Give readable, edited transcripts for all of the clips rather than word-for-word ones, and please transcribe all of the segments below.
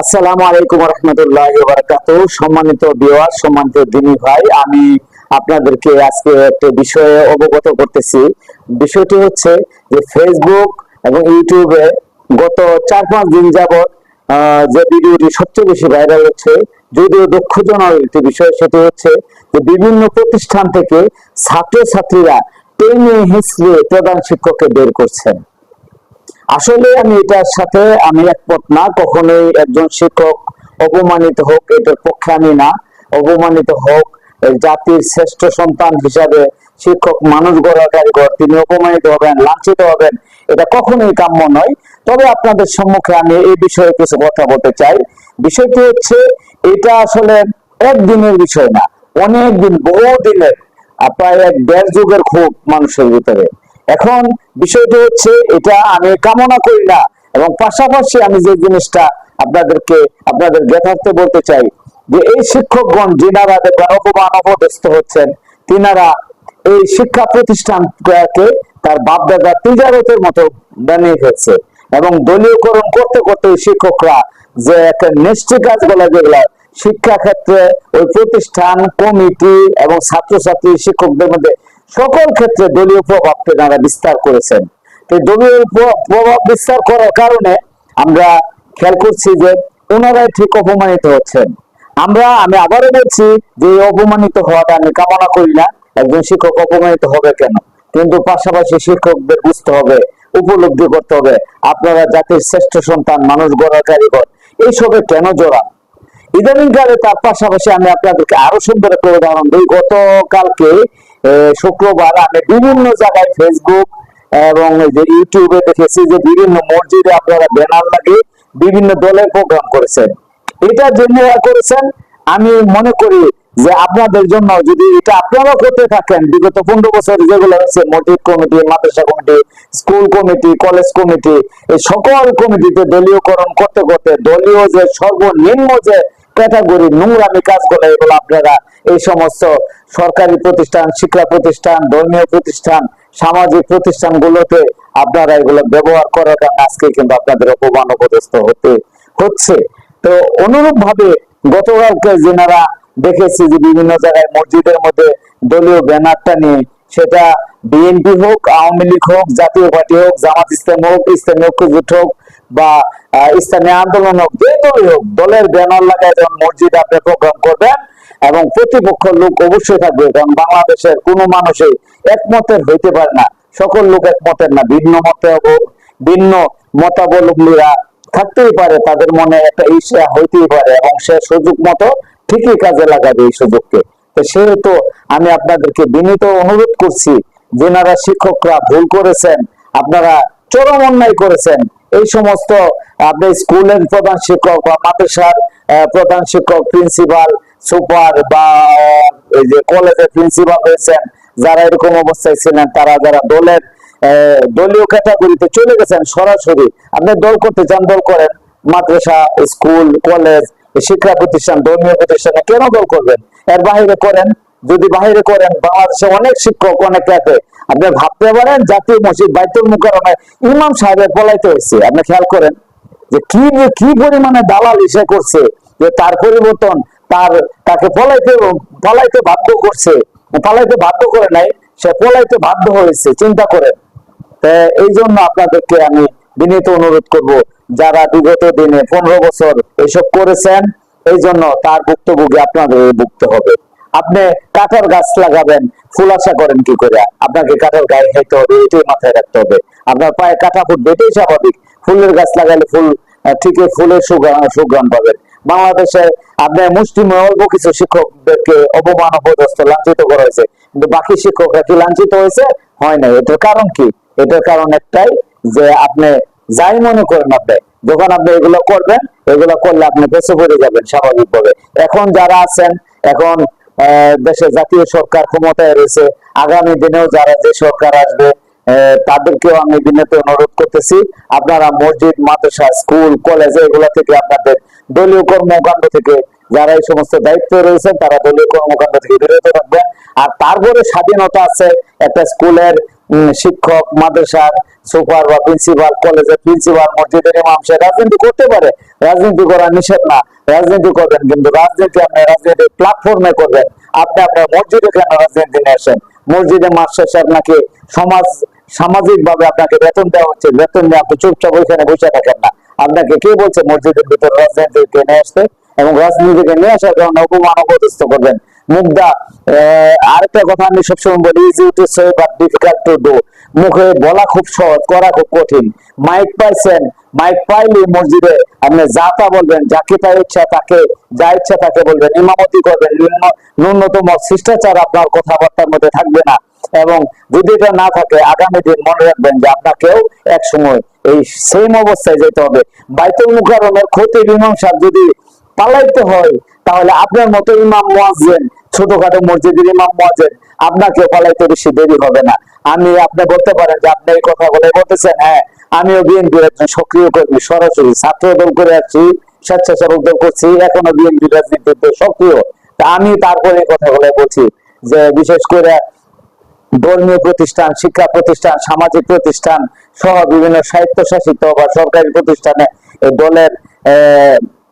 আসসালামু আলাইকুম রহমতুল্লাহি ওয়া বারাকাতুহু। সম্মানিত ভিউয়ার, সম্মানিত দিনী ভাই, আমি আপনাদেরকে আজকে একটা বিষয়ে অবগত করতেছি। বিষয়টি হচ্ছে যে ফেসবুক এবং ইউটিউবে গত 4-5 দিন যাবত যে ভিডিওটি সবচেয়ে বেশি ভাইরাল হচ্ছে, যদিও দুঃখজনক একটি বিষয়, সেটি হচ্ছে যে বিভিন্ন প্রতিষ্ঠান থেকে ছাত্রছাত্রীরা টেনে হিঁচড়ে প্রধান শিক্ষককে বের করছেন। আসলে আমি এটার সাথে আমি একমত না। কখনোই একজন শিক্ষক অপমানিত হোক, এটার পক্ষে আমি না। অপমানিত হোক, এই জাতির শ্রেষ্ঠ সন্তান হিসাবে শিক্ষক মানুষ গড়ার কারিগর, তিনি অপমানিত হবেন, লাঞ্ছিত হবেন, এটা কখনোই কাম্য নয়। তবে আপনাদের সম্মুখে আমি এই বিষয়ে কিছু কথা বলতে চাই। বিষয়টি হচ্ছে, এটা আসলে একদিনের বিষয় না, অনেক দিন, বহু দিনের, প্রায় 1-1.5 যুগের ক্ষোভ মানুষের ভিতরে। এখন বিষয়টি হচ্ছে, এটা আমি কামনা করি না, এবং পাশাপাশি আমি যে জিনিসটা আপনাদের জ্ঞাতার্থে বলতে চাই, যে এই শিক্ষকগণ যিনারা দেখবেন অপমান অপদস্থ হচ্ছেন, তিনারা এই শিক্ষা প্রতিষ্ঠানকে তার বাপদাদা তিজারতের মতো বানিয়ে ফেলছে, এবং দলীয়করণ করতে করতে শিক্ষকরা যে একটা নেষ্টি কাজগুলো, যেগুলা শিক্ষা ক্ষেত্রে ওই প্রতিষ্ঠান, কমিটি এবং ছাত্রছাত্রী শিক্ষকদের মধ্যে সকল ক্ষেত্রে দলীয় প্রভাব তেনারা বিস্তার করেছেন। তো দলীয় প্রভাব বিস্তার করার কারণে আমরা খেয়াল করছি যে ওনারাই ঠিক অপমানিত হচ্ছেন। আমি আবারও বলছি যে এই অপমানিত হওয়াটা আমি কামনা করি না। একজন শিক্ষক অপমানিত হবে কেন? কিন্তু পাশাপাশি শিক্ষকদের বুঝতে হবে, উপলব্ধি করতে হবে, আপনারা জাতির শ্রেষ্ঠ সন্তান, মানুষ গড়ার কারিগর, এইসবে কেন জড়ান? ইদানিংকালে তার পাশাপাশি আমি আপনাদেরকে আরো সুন্দর একটা উদাহরণ দিই। গতকালকে শুক্রবার আমি বিভিন্ন জায়গায় ফেসবুক এবং যে ইউটিউবে দেখেছি যে বিভিন্ন মসজিদে আপনারা ব্যানার লাগিয়ে বিভিন্ন দলের প্রোগ্রাম করেছেন। এটা জেনে করেছেন। আমি মনে করি যে আপনাদের জন্য, যদি এটা আপনারা করতে থাকেন, বিগত 15 বছর যেগুলো হয়েছে, মসজিদ কমিটি, মাদ্রাসা committee, school committee, college committee, এই সকল কমিটিতে দলীয়করণ করতে করতে দলীয় যে সর্বনিম্ন যে ক্যাটাগরি নোংরামি কাজগুলো, এগুলো আপনারা এই সমস্ত সরকারি প্রতিষ্ঠান, শিক্ষা প্রতিষ্ঠান, ধর্মীয় প্রতিষ্ঠান, সামাজিক প্রতিষ্ঠানগুলোতে আপনারা এগুলো ব্যবহার করার কারণে আজকে কিন্তু আপনাদের অপমান অপদস্থ হতে হচ্ছে। তো অনুরূপ ভাবে গতকালকে যেনারা দেখেছি যে বিভিন্ন জায়গায় মসজিদের মধ্যে দলীয় ব্যানারটা নিয়ে, সেটা বিএনপি হোক, আওয়ামী লীগ হোক, জাতীয় পার্টি হোক, জামাত ইসলাম হোক, ইসলামী ঐক্যজোট হোক, বা ইসলামী আন্দোলন হোক, যে দলই হোক, দলের ব্যানার লাগায় যখন মসজিদে আপনি প্রোগ্রাম করবেন, এবং প্রতিপক্ষ লোক অবশ্যই থাকবে, কারণ বাংলাদেশের কোনো মানুষই একমতের হইতে পারে না, সকল লোক একমতের না, ভিন্ন মতাবলম্বীরা থাকতেই পারে, তাদের মনে একটা ঈর্ষা হইতেই পারে, এবং সে সুযোগ মতো ঠিকই কাজে লাগাবে এই সুযোগকে। তো সেহেতু আমি আপনাদেরকে বিনীত অনুরোধ করছি, যেনারা শিক্ষকরা ভুল করেছেন, আপনারা চরম অন্যায় করেছেন, এই সমস্ত আপনি স্কুলের প্রধান শিক্ষক বা মাদ্রাসার প্রধান শিক্ষক, প্রিন্সিপাল, সুপার, বা এই যে কলেজের প্রিন্সিপাল হয়েছেন, যারা এরকম অবস্থায় ছিলেন, তারা যারা দলীয় ক্যাটাগরিতে চলে গেছেন, সরাসরি আপনি দল করতে চান দল করেন, মাদ্রাসা, স্কুল, কলেজ, শিক্ষা প্রতিষ্ঠান, ধর্মীয় প্রতিষ্ঠানে কেন দল করবেন? এর বাহিরে করেন। যদি বাহিরে করেন, বাংলাদেশে অনেক শিক্ষক, অনেক রাতে আপনি ভাবতে পারেন, জাতীয় মসজিদ বাইতুল মুকাররমে ইমাম সাহেবের পলাইতে হয়েছে। আপনি খেয়াল করেন যে কি পরিমাণে দালাল ইসে করছে, যে তার পরিবর্তন তাকে পলাইতে বাধ্য করছে। পলাইতে বাধ্য করে নাই, সে পলাইতে বাধ্য হয়েছে। চিন্তা করেন। এই জন্য আপনাদেরকে আমি বিনীত অনুরোধ করব, যারা বিগত দিনে 15 বছর এসব করেছেন, এই জন্য তার ভুক্তভোগী আপনাদের ভুগতে হবে। আপনি কাঁঠাল গাছ লাগাবেন, ফুল আশা করেন কি করে? আপনাকে কাঁঠাল গায়ে খাইতে হবে, এটাই মাথায় রাখতে হবে। আপনার পায়ে কাঁটা ফুটবে, এটাই স্বাভাবিক। ফুলের গাছ লাগালে ফুল ঠিকই ফুলের সুঘ্রাণ পাবেন। বাংলাদেশে আপনার মুষ্টিমেয় অল্প কিছু শিক্ষকদেরকে অপমান, অপদস্থ, লাঞ্ছিত করা হয়েছে, কিন্তু বাকি শিক্ষকরা কি লাঞ্ছিত হয়েছে? হয় না। এটার কারণ কি? এটার কারণ একটাই, যে আপনি যাই মনে করেন, আপনি যখন আপনি এগুলো করবেন, এগুলো করলে আপনি বেঁচে পড়ে যাবেন স্বাভাবিকভাবে। এখন যারা আছেন, এখন দেশে জাতীয় সরকার ক্ষমতায় রয়েছে, আগামী দিনেও যারা যে সরকার আসবে, তাদেরকেও আমি বিনীত অনুরোধ করতেছি, আপনারা মসজিদ, মাদ্রাসা, স্কুল, কলেজ, এগুলা থেকে, আপনাদের দলীয় কর্মকাণ্ড থেকে, যারা এই সমস্ত দায়িত্ব রয়েছেন, তারা দলীয় কর্মকাণ্ড থেকে বিরত থাকবেন। আর তারপরে স্বাধীনতা আছে, একটা স্কুলের শিক্ষক, মাদ্রাসার সুপার বা প্রিন্সিপাল, কলেজের প্রিন্সিপাল, মসজিদের ইমাম সে রাজনীতি করতে পারে, রাজনীতি করা নিষেধ না, রাজনীতি করবেন, কিন্তু রাজনীতি আপনি রাজনীতির প্ল্যাটফর্মে করবেন। আপনি আপনার মসজিদে কেন রাজনীতি নিয়ে আসেন? মসজিদে মাস শেষে আপনাকে সামাজিক ভাবে আপনাকে বেতন দেওয়া হচ্ছে, বেতন নিয়ে আপনি চুপচাপ ওইখানে বসে থাকেন না। আপনাকে কে বলছে মসজিদের ভিতরে রাজনীতিকে নিয়ে আসতে? এবং রাজনীতিকে নিয়ে আসার কারণে অপমান অপদস্থ করবেন। মুগ্ধা, আরেকটা কথা আমি সবসময় বলি, easy to say but difficult to do. মুখে বলা খুব সহজ, করা খুব কঠিন। মাইক পাইছেন, মাইক পাইলে মসজিদে আপনি যা তা বলবেন, যাকে তাই ইচ্ছা তাকে, যা ইচ্ছা তাকে বলবেন, ইমামতি করবেন, ন্যূনতম শিষ্টাচার আপনার কথাবার্তার মধ্যে থাকবে না। এবং যদি এটা না থাকে, আগামী দিন মনে রাখবেন যে আপনাকেও এক সময় এই সেম অবস্থায় যেতে হবে। বাইতুল মুকাররমের খতিব ইমাম সাহেব যদি পালাইতে হয়, তাহলে আপনার মতো ইমাম মুয়াজ্জিন, ছোটখাটো মসজিদের ইমাম মুয়াজ্জিন, আপনাকেও পালাইতে বেশি দেরি হবে না। আপনি বলতে পারেন যে আপনি এই কথাগুলো বলতেছেন, হ্যাঁ আমিও বিএনপির একজন সক্রিয় কর্মী, সরাসরি ছাত্র দল করে আসছি, স্বেচ্ছাসেবক দল করছি, এখনো বিএনপি রাজনীতিতে সক্রিয়। তা আমি তারপরে এই কথাগুলো বলছি যে বিশেষ করে ধর্মীয় প্রতিষ্ঠান, শিক্ষা প্রতিষ্ঠান, সামাজিক প্রতিষ্ঠান সহ বিভিন্ন স্বায়ত্তশাসিত বা সরকারি প্রতিষ্ঠানে এই দলের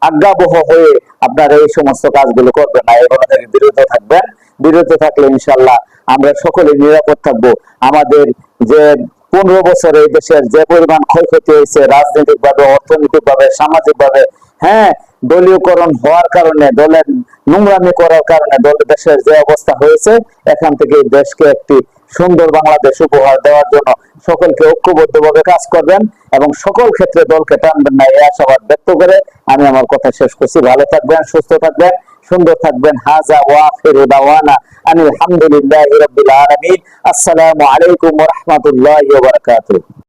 আজ্ঞাবহ হয়ে আপনারা এই সমস্ত কাজগুলো করবেন না, এগুলো থেকে বিরত থাকবেন। বিরত থাকলে ইনশাল্লাহ আমরা সকলে নিরাপদ থাকবো। আমাদের যে 15 বছরে এই দেশের যে পরিমাণ ক্ষয়ক্ষতি হয়েছে রাজনৈতিক ভাবে, অর্থনৈতিক ভাবে, সামাজিক ভাবে, হ্যাঁ দলীয়করণ হওয়ার কারণে, দলের নোংরামি করার কারণে দলের দেশের যে অবস্থা হয়েছে, এখান থেকে দেশকে একটি সুন্দর বাংলাদেশ উপহার দেওয়ার জন্য সকলকে ঐক্যবদ্ধভাবে কাজ করবেন এবং সকল ক্ষেত্রে দলকে টানবেন না, এই আশাবাদ ব্যক্ত করে আমি আমার কথা শেষ করছি। ভালো থাকবেন, সুস্থ থাকবেন, সুন্দর থাকবেন। হাজা ওয়া আখিরু দাওয়ানা আলহামদুলিল্লাহি রাব্বিল আলামিন। আসসালামু আলাইকুম ওয়া রাহমাতুল্লাহি ওয়া বারাকাতুহু।